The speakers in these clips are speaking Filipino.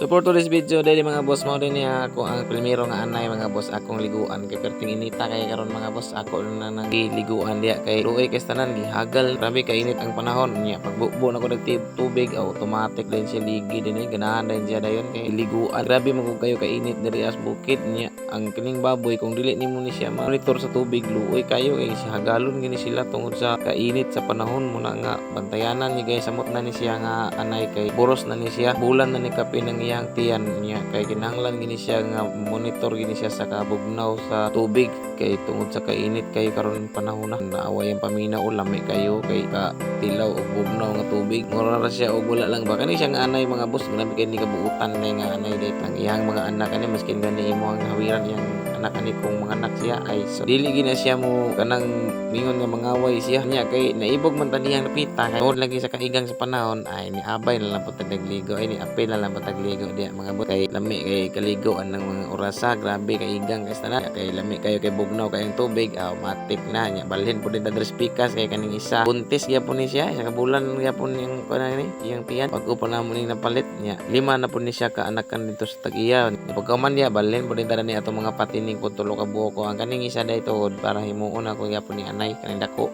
So for today's video dali mga boss mo din niya ako ang primero nga anay mga boss akong liguan kay perting inita kay karon mga boss ako na nagiliguan diya kay luoy kay tanan gihagal grabe kay init ang panahon niya pagbukbo na ko nagtubig automatic din siya ligi din ganahan din siya dayon kay liguan grabe magug kayo kay init diri as bukid niya ang kining baboy kung dili nimo ni siya monitor sa tubig luoy kayo kay siya hagalon gini sila tungod sa kainit sa panahon muna nga bantayanan ni guys samot na ni siya nga anay kay buros na ni siya bulan na ni kape ng iyang tiyan niya kay kinahanglan gini siya nga monitor gini siya sa kabugnaw sa tubig kay tungod sa kainit kay karon panahon na naaway ang paminaw lami kayo kay ka tilaw og bugnaw nga tubig mura ra siya og wala lang ba kani siya nga anay mga boss grabe kay ni kabuutan na nga anay dayt ang iyang mga anak ani maskin gani imo ang hawiran yang anak ani kung mga anak siya ay so dili gina siya mo kanang mingon nga mangaway siya niya kay naibog man taniyang napita kay tungod lagi sa kaigang sa panahon ay ni abay na lang pud tagligo ay ni apil na lang pud tagligo diya mga bot kay lami kay kaligoan ng mga orasa grabe kay igang kay tanan kay lami kayo kay bugnaw kay ang tubig automatic na nya balhin pud din dadres pikas kay kaning isa buntis gyapon ni siya sa kabulan gyapon yung kanang ni iyang tiyan pag upa na mo ning napalit nya lima na pud ni siya kaanakan dito sa tag-iya pagkaman niya balhin pud din dara ni atong mga patining pud tulo ka buok ko ang kaning isa dayto para himuon ako gyapon ni anay kaning dako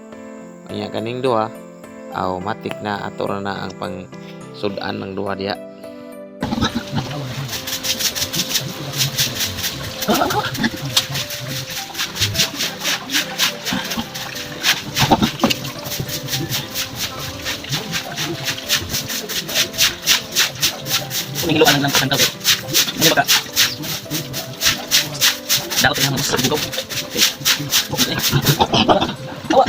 nya kaning duha automatic na ato na ang pang sudan ng duha diha. Kumihiluan lang sa tawid. Hindi baka. Dapat yang mas bukaw. Okay. Tawa.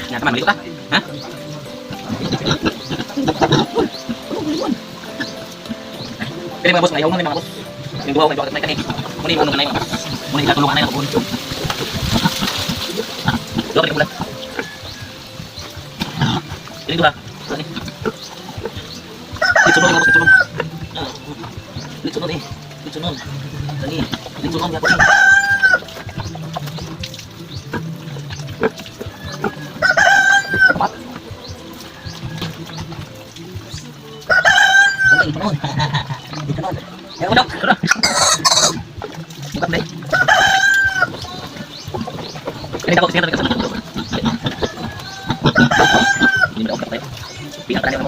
Ya teman, gitu kah? Hah? Ini mga boss, ayaw mo mga boss. Yung duwa ko kayo bakit may kanin. Muna yung unong kanay mga. Muna yung katulungan na yung kapun. Duwa ka rin mula. Ini duwa. Duwa ni. Litsunon mga boss, litsunon. Litsunon eh. Litsunon. Lagi. Litsunon ya boss. Tepat. Litsunon. Litsunon. Yang udah. Buka deh. Ini dapat sini dekat sana. Ini udah oke, Pak. Pihak terakhir